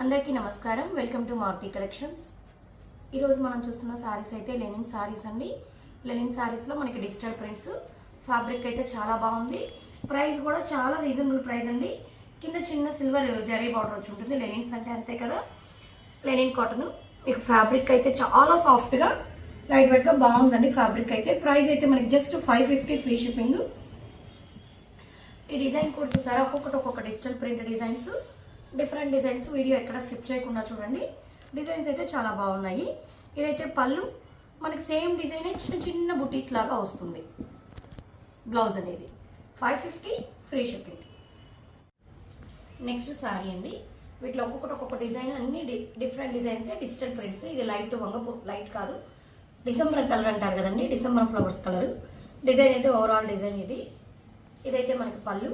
అందరికీ నమస్కారం. Welcome to Maruti collections. ఈరోజు మనం చూస్తున్న సారీస్ అయితే లెనిన్ సారీస్ అండి. లెనిన్ సారీస్లో మనకి డిజిటల్ ప్రింట్స్, ఫ్యాబ్రిక్ అయితే చాలా బాగుంది. ప్రైస్ కూడా చాలా రీజనబుల్ ప్రైస్ అండి. కింద చిన్న సిల్వర్ జరీ బార్డర్ వచ్చి ఉంటుంది. లెనిన్స్ అంటే అంతే కదా, లెనిన్ కాటన్. మీకు ఫ్యాబ్రిక్ అయితే చాలా సాఫ్ట్గా లైట్ వెయిట్గా బాగుందండి. ఫ్యాబ్రిక్ అయితే ప్రైస్ అయితే మనకి జస్ట్ 550 ఫ్రీ షిప్పింగ్. ఈ డిజైన్ కూడా చూసారా, ఒక్కొక్క digital print designs, different designs. Video ఎక్కడ స్కిప్ చేయకుండా చూడండి. డిజైన్స్ అయితే చాలా బాగున్నాయి. ఇదైతే పళ్ళు మనకి సేమ్ డిజైన్ చిన్న చిన్న బుటీస్ లాగా వస్తుంది. బ్లౌజ్ అనేది 550 ఫ్రీ షిప్పింగ్. నెక్స్ట్ శారీ అండి. వీటిలో ఒక్కొక్క డిజైన్, అన్ని డిఫరెంట్ డిజైన్స్, డిజిటల్ ప్రింట్స్. ఇది లైట్ లైట్ కాదు, డిసెంబర్ కలర్ అంటారు కదండి, డిసెంబర్ ఫ్లవర్స్ కలర్. డిజైన్ అయితే ఓవరాల్ డిజైన్ ఇది. ఇదైతే మనకి పళ్ళు.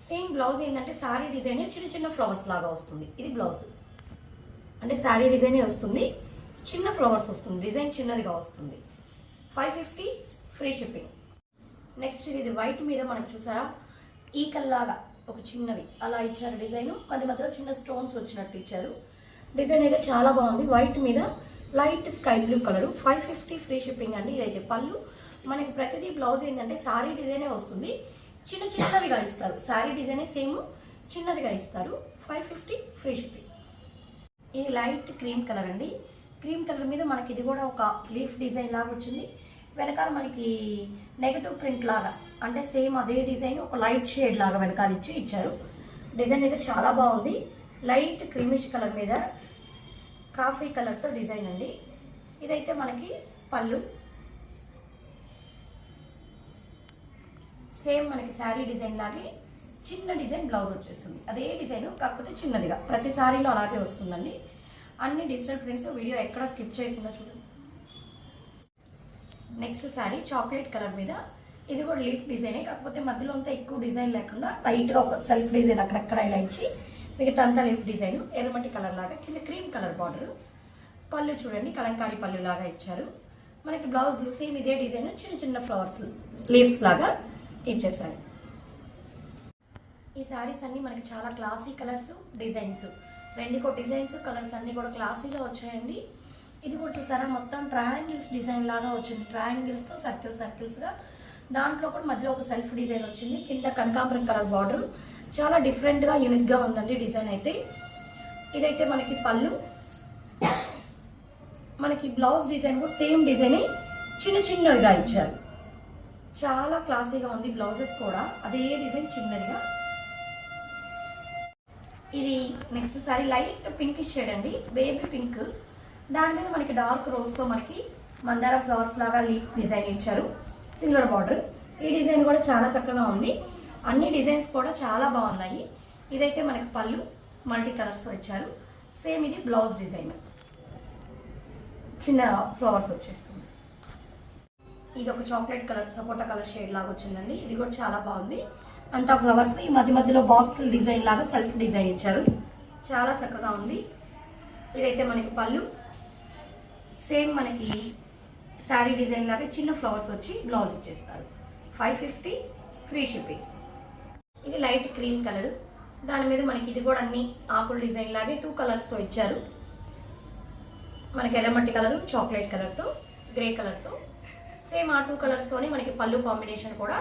సేమ్ బ్లౌజ్ ఏంటంటే శారీ డిజైన్ చిన్న చిన్న ఫ్లవర్స్ లాగా వస్తుంది. ఇది బ్లౌజ్ అంటే శారీ డిజైనే వస్తుంది, చిన్న ఫ్లవర్స్ వస్తుంది, డిజైన్ చిన్నదిగా వస్తుంది. 550 ఫ్రీ షిప్పింగ్. నెక్స్ట్ ఇది వైట్ మీద మనకు చూసారా, ఈకల్లాగా ఒక చిన్నవి అలా ఇచ్చారు డిజైన్. మధ్యలో చిన్న స్టోన్స్ వచ్చినట్టు ఇచ్చారు. డిజైన్ అయితే చాలా బాగుంది. వైట్ మీద light sky blue colour. 550 free shipping అండి. ఇదైతే పళ్ళు. మనకి ప్రతిదీ బ్లౌజ్ ఏంటంటే శారీ డిజైనే వస్తుంది, చిన్న చిన్నదిగా ఇస్తారు. శారీ డిజైనే సేమ్ చిన్నదిగా ఇస్తారు. 550 ఫ్రీ షిప్పింగ్. ఇది లైట్ క్రీమ్ కలర్ అండి. క్రీమ్ కలర్ మీద మనకి ఇది కూడా ఒక లీఫ్ డిజైన్ లాగా వచ్చింది. వెనకాల మనకి నెగటివ్ ప్రింట్ లాగా, అంటే సేమ్ అదే డిజైన్ ఒక లైట్ షేడ్ లాగా వెనకాల ఇచ్చారు. డిజైన్ అయితే చాలా బాగుంది. లైట్ క్రీమిష్ కలర్ మీద కాఫీ కలర్తో డిజైన్ అండి. ఇదైతే మనకి పళ్ళు. సేమ్ మనకి శారీ డిజైన్ లాగే చిన్న డిజైన్ బ్లౌజ్ వచ్చేస్తుంది. అదే డిజైన్ కాకపోతే చిన్నదిగా. ప్రతి శారీలో అలాగే వస్తుందండి. అన్ని డిజిటల్ ప్రింట్స్. వీడియో ఎక్కడ స్కిప్ చేయకుండా చూడండి. నెక్స్ట్ శారీ చాక్లెట్ కలర్ మీద. ఇది కూడా లీఫ్ డిజైనే, కాకపోతే మధ్యలో అంతా ఎక్కువ డిజైన్ లేకుండా లైట్గా ఒక సెల్ఫ్ డిజైన్ అక్కడక్కడ ఇలా ఇచ్చి మిగతా అంతా లీఫ్ డిజైన్. ఎర్రమట్టి కలర్ లాగా కింద క్రీమ్ కలర్ బార్డర్. పళ్ళు చూడండి కలంకారీ పళ్ళు లాగా ఇచ్చారు. మనకి బ్లౌజ్ సేమ్ ఇదే డిజైన్, చిన్న చిన్న ఫ్లవర్స్ లీవ్స్ లాగా ఇచ్చేసారు. ఈ శారీస్ అన్ని మనకి చాలా క్లాసీ కలర్స్, డిజైన్స్, రెండుకో డిజైన్స్, కలర్స్ అన్ని కూడా క్లాసీగా వచ్చాయండి. ఇది కూడా చూసారా, మొత్తం ట్రయాంగిల్స్ డిజైన్ లాగా వచ్చింది. ట్రయాంగిల్స్తో సర్కిల్స్గా, దాంట్లో కూడా మధ్యలో ఒక సెల్ఫ్ డిజైన్ వచ్చింది. కింద కనకాంబరం కలర్ బార్డర్. చాలా డిఫరెంట్గా యూనిక్గా ఉందండి డిజైన్ అయితే. ఇదైతే మనకి పళ్ళు. మనకి బ్లౌజ్ డిజైన్ కూడా సేమ్ డిజైన్ చిన్న చిన్నవిగా ఇచ్చారు. చాలా క్లాసీగా ఉంది. బ్లౌజెస్ కూడా అదే డిజైన్ చిన్నదిగా. ఇది next sorry light pink shade అండి, బేబీ పింక్. దాని మీద మనకి డార్క్ రోజ్తో మనకి మందార ఫ్లవర్స్ లాగా లీవ్స్ డిజైన్ ఇచ్చారు. Silver border. ఈ డిజైన్ కూడా చాలా చక్కగా ఉంది. అన్ని డిజైన్స్ కూడా చాలా బాగున్నాయి. ఇదైతే మనకి పళ్ళు మల్టీ కలర్స్తో ఇచ్చారు. సేమ్ ఇది బ్లౌజ్ డిజైన్, చిన్న ఫ్లవర్స్ వచ్చేస్తుంది. ఇది ఒక చాక్లెట్ కలర్, సపోటా కలర్ షేడ్ లాగా వచ్చిందండి. ఇది కూడా చాలా బాగుంది. అంతా ఫ్లవర్స్ ఈ మధ్యలో బాక్స్ డిజైన్ లాగా సెల్ఫ్ డిజైన్ ఇచ్చారు. చాలా చక్కగా ఉంది. ఇదైతే మనకి పళ్ళు. సేమ్ మనకి శారీ డిజైన్ లాగా చిన్న ఫ్లవర్స్ వచ్చి బ్లౌజ్ ఇచ్చేస్తారు. 550 ఫ్రీ షిప్పింగ్. ఇది లైట్ క్రీమ్ కలర్. దాని మీద మనకి ఇది కూడా అన్ని ఆకుల డిజైన్ లాగే 2 కలర్స్తో ఇచ్చారు. మనకి ఎర్రమట్టి కలర్, చాక్లెట్ కలర్తో, గ్రే కలర్తో. సేమ్ ఆ 2 కలర్స్తోనే మనకి పళ్ళు కాంబినేషన్ కూడా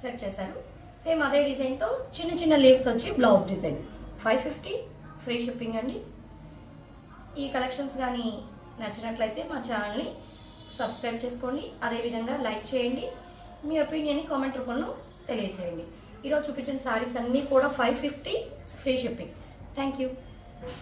సెట్ చేశారు. సేమ్ అదే డిజైన్తో చిన్న చిన్న లీవ్స్ వచ్చి బ్లౌజ్ డిజైన్. 550 ఫ్రీ షిప్పింగ్ అండి. ఈ కలెక్షన్స్ కానీ నచ్చినట్లయితే మా ఛానల్ని సబ్స్క్రైబ్ చేసుకోండి. అదేవిధంగా లైక్ చేయండి. మీ ఒపీనియన్ని కామెంట్ రూపంలో తెలియచేయండి. ఈరోజు చూపించిన శారీస్ అన్నీ కూడా 550 ఫ్రీ షిప్పింగ్. Thank you.